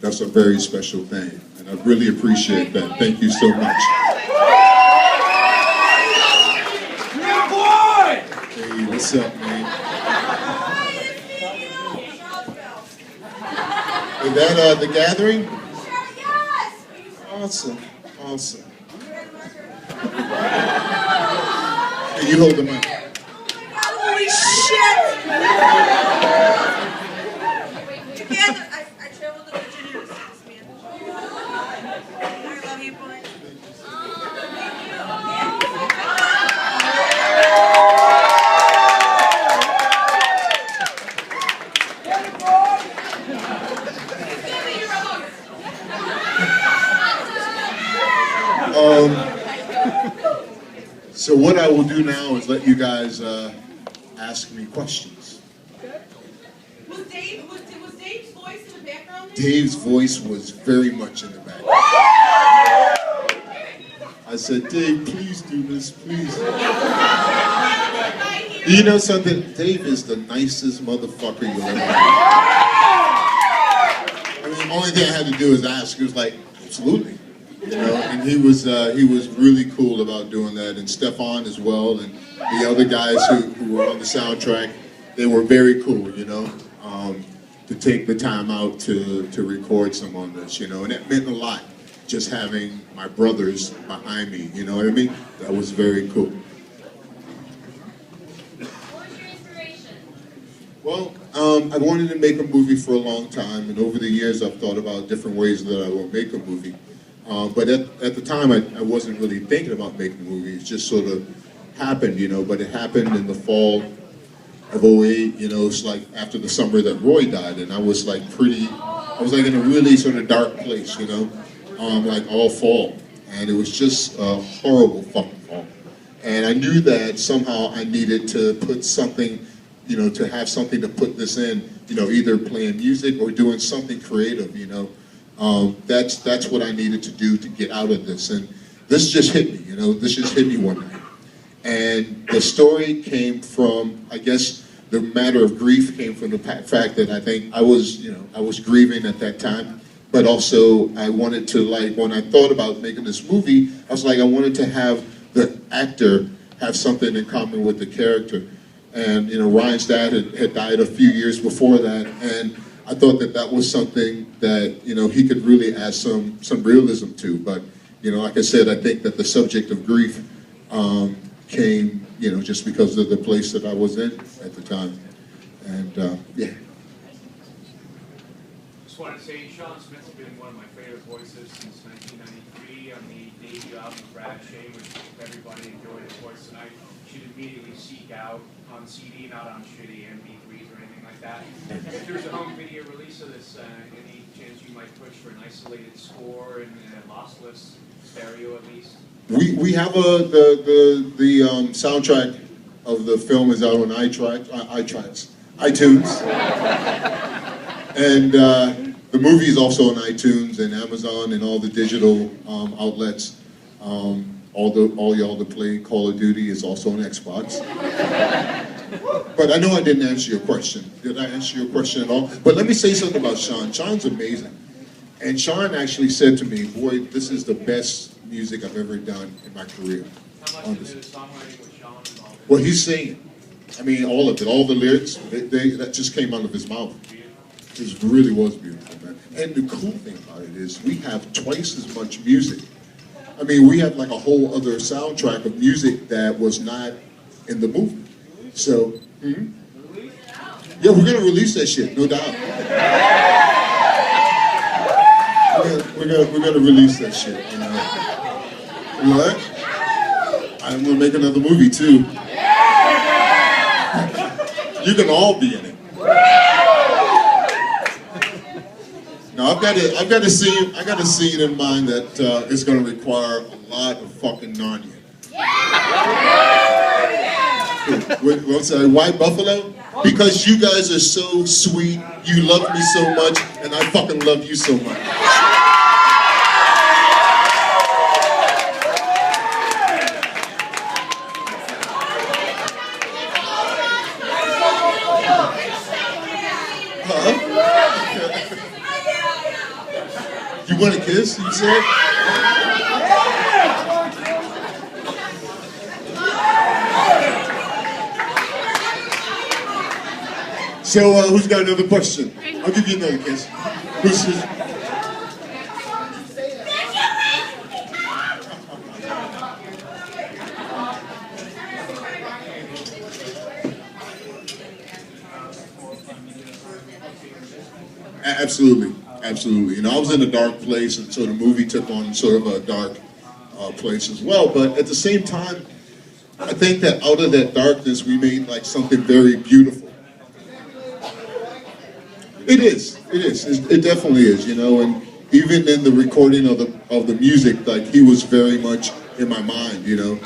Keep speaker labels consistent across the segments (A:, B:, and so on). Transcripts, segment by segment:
A: that's a very special thing, and I really appreciate that. Thank you so much.
B: Yeah, boy!
A: Hey, what's up, man? Is that the gathering? Awesome, awesome. Hey, you hold the mic.
C: Holy shit! Together, I traveled to Virginia to see this man. I love you, boy.
A: So what I will do now is let you guys ask me questions.
C: Was Dave's voice in the background?
A: Dave's voice was very much in the background. I said, Dave, please do this, please. You know something? Dave is the nicest motherfucker you'll ever meet. I mean, the only thing I had to do is ask. He was like, absolutely. You know, and he was really cool about doing that, and Stefan as well, and the other guys who were on the soundtrack, they were very cool, you know, to take the time out to record some on this, you know, and it meant a lot, just having my brothers behind me, you know what I mean? That was very cool.
D: What was your inspiration?
A: Well, I wanted to make a movie for a long time, and over the years I've thought about different ways that I will make a movie. But at the time, I wasn't really thinking about making a movie. It just sort of happened, you know, but it happened in the fall of '08, you know, it's like after the summer that Roy died, and I was like in a really sort of dark place, you know, like all fall. And it was just a horrible fucking fall. And I knew that somehow I needed to put something, you know, to have something to put this in, you know, either playing music or doing something creative, you know. That's what I needed to do to get out of this, and this just hit me, you know, this just hit me one night. And the story came from, I guess, the matter of grief came from the fact that I think I was grieving at that time, but also I wanted to, like, when I thought about making this movie, I was like, I wanted to have the actor have something in common with the character. And, you know, Ryan's dad had died a few years before that, and I thought that was something that, you know, he could really add some realism to. But, you know, like I said, I think that the subject of grief came, you know, just because of the place that I was in at the time. And, yeah.
B: Just want to say, Sean Smith's been one of my favorite voices since 1993 on the debut album of Brad Shea, which everybody enjoyed his voice tonight. You should immediately seek out on CD, not on shitty MP3s or anything like that. If there's a home video release of this, any chance you might push for an isolated score and lossless stereo at least?
A: We have the soundtrack of the film is out on iTunes, and the movie is also on iTunes and Amazon and all the digital outlets. All y'all that play Call of Duty is also on Xbox. But I know I didn't answer your question. Did I answer your question at all? But let me say something about Sean. Sean's amazing. And Sean actually said to me, boy, this is the best music I've ever done in my career.
B: How much of the songwriting was Sean involved in?
A: Well, he's singing. I mean, all of it, all the lyrics, that just came out of his mouth. It really was beautiful, man. And the cool thing about it is we have twice as much music. I mean, we have like a whole other soundtrack of music that was not in the movie. So, yeah, we're gonna release that shit, no doubt. We're gonna release that shit. You know what? I'm gonna make another movie too. You can all be in it. Now I've got a scene in mind that is going to require a lot of fucking Narnia. What's that? White Buffalo? Because you guys are so sweet, you love me so much, and I fucking love you so much. You want a kiss, you said? So, who's got another question? I'll give you another kiss. Who's Absolutely, absolutely. You know, I was in a dark place, and so the movie took on sort of a dark place as well. But at the same time, I think that out of that darkness, we made like something very beautiful. It is. It definitely is. You know, and even in the recording of the music, like he was very much in my mind. You know.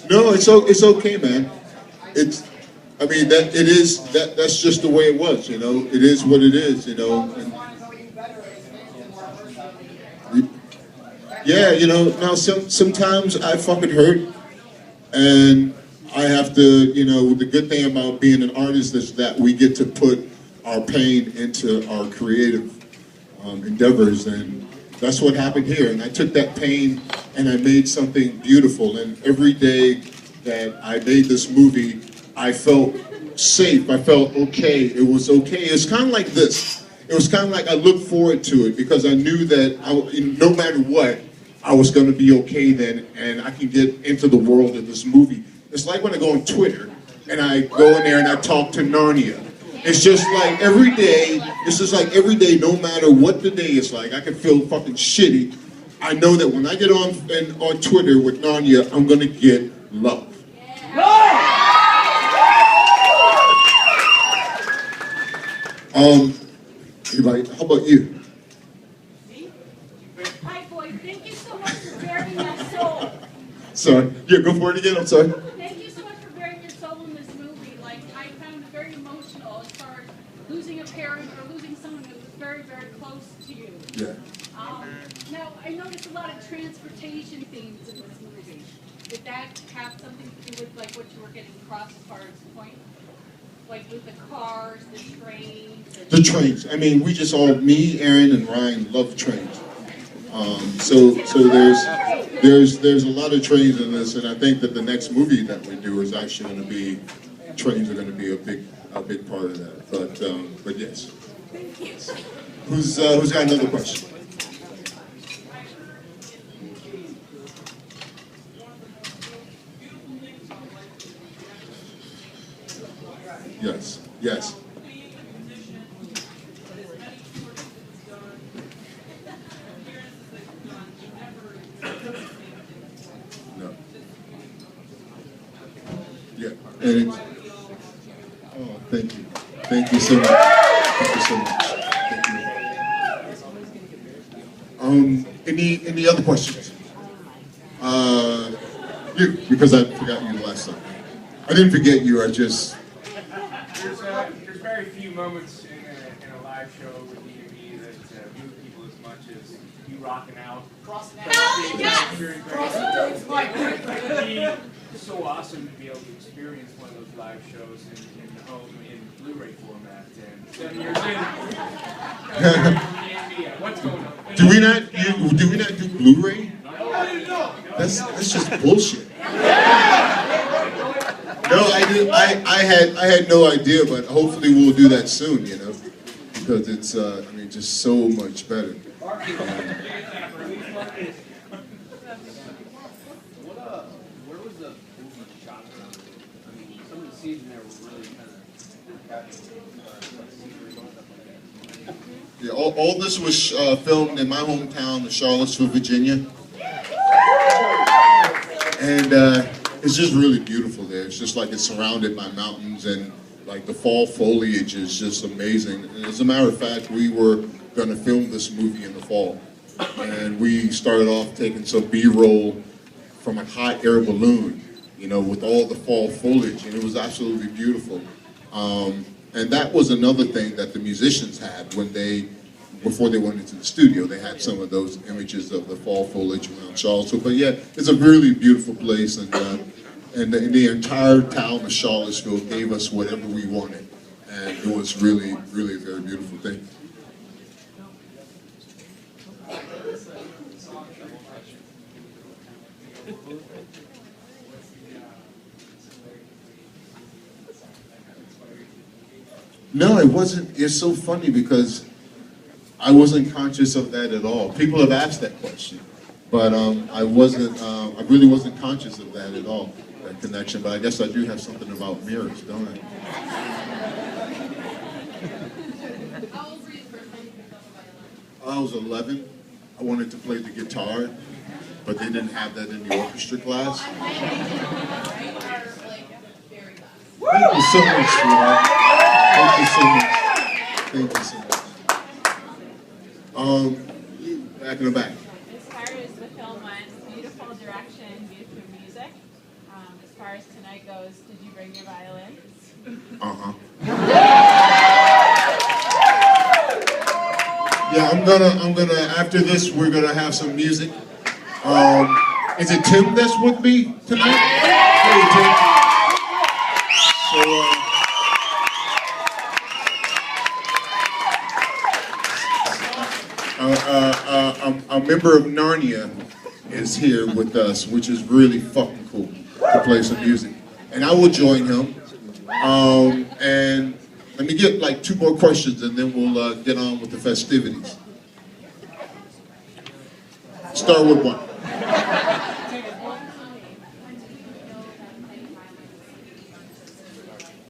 A: No, it's okay, man. I mean that's just the way it was. You know, it is what it is. You know. Yeah, you know. Now sometimes I fucking hurt, and I have to. You know, the good thing about being an artist is that we get to put our pain into our creative endeavors, and that's what happened here. And I took that pain and I made something beautiful. And every day that I made this movie, I felt safe. I felt okay. It was okay. It's kind of like this. It was kind of like I looked forward to it because I knew that no matter what, I was going to be okay then, and I can get into the world of this movie. It's like when I go on Twitter and I go in there and I talk to Narnia. It's just like every day, it's just like every day, no matter what the day is like, I can feel fucking shitty. I know that when I get on Twitter with Narnia, I'm gonna get love. Like, how about you?
E: Hi, boy. Thank you so much for bearing my soul.
A: Sorry. Yeah, go for it again. I'm sorry.
E: Thank you so much for bearing your soul in this movie. Like, I found it very emotional as far as losing a parent or losing someone who was very, very close to you.
A: Yeah.
E: Now, I noticed a lot of transportation themes in this movie. Did that have something to do with, like, what you were getting across as far as the point? Like, with the cars, the trains?
A: The trains. I mean, we just all, me, Aaron, and Ryan love trains. So there's a lot of trains in this, and I think that the next movie that we do is actually going to be, trains are going to be a big part of that. But yes. Who's got another question? Yes. No. Yeah. And oh, thank you. Thank you so much. Thank you so much. Thank you. Any other questions? You, because I forgot you last time. I didn't forget you. I just.
B: There's very few moments in a live show with me that move people as much as you rocking out. It's so awesome to be able to experience one of those live shows in home in Blu-ray format. And 7 years in, what's going on?
A: Do we not do Blu-ray? That's just bullshit. No, I had no idea, but hopefully we'll do that soon, you know, because it's just so much better.
F: Where was the movie shot from? I mean, some of the scenes in there were really kind of captivating, like scenery and stuff like that.
A: Yeah, all this was filmed in my hometown of Charlottesville, Virginia, and it's just really beautiful there. It's just like it's surrounded by mountains, and like the fall foliage is just amazing. And as a matter of fact, we were going to film this movie in the fall, and we started off taking some B-roll from a hot air balloon, you know, with all the fall foliage, and it was absolutely beautiful. And that was another thing that the musicians had before they went into the studio. They had some of those images of the fall foliage around Charlottesville. But yeah, it's a really beautiful place, and the entire town of Charlottesville gave us whatever we wanted, and it was really, really a very beautiful thing. No, it wasn't. It's so funny because I wasn't conscious of that at all. People have asked that question, but I wasn't. I really wasn't conscious of that at all. That connection. But I guess I do have something about mirrors, don't I?
E: How old were you the first time you picked up a violin?
A: I was 11. I wanted to play the guitar, but they didn't have that in the orchestra class.
E: You are like very fast.
A: Thank you so much, sweetheart. Thank you so much. Thank you so much. Back in the back.
G: As far as the film went, beautiful direction, beautiful music. As far as tonight goes, did you bring your violin?
A: Uh-huh. Yeah, I'm gonna, after this, we're gonna have some music. Is it Tim that's with me tonight? Hey, Tim. So, a member of Narnia is here with us, which is really fucking cool to play some music. And I will join him. And let me get like 2 more questions and then we'll get on with the festivities. Start with one.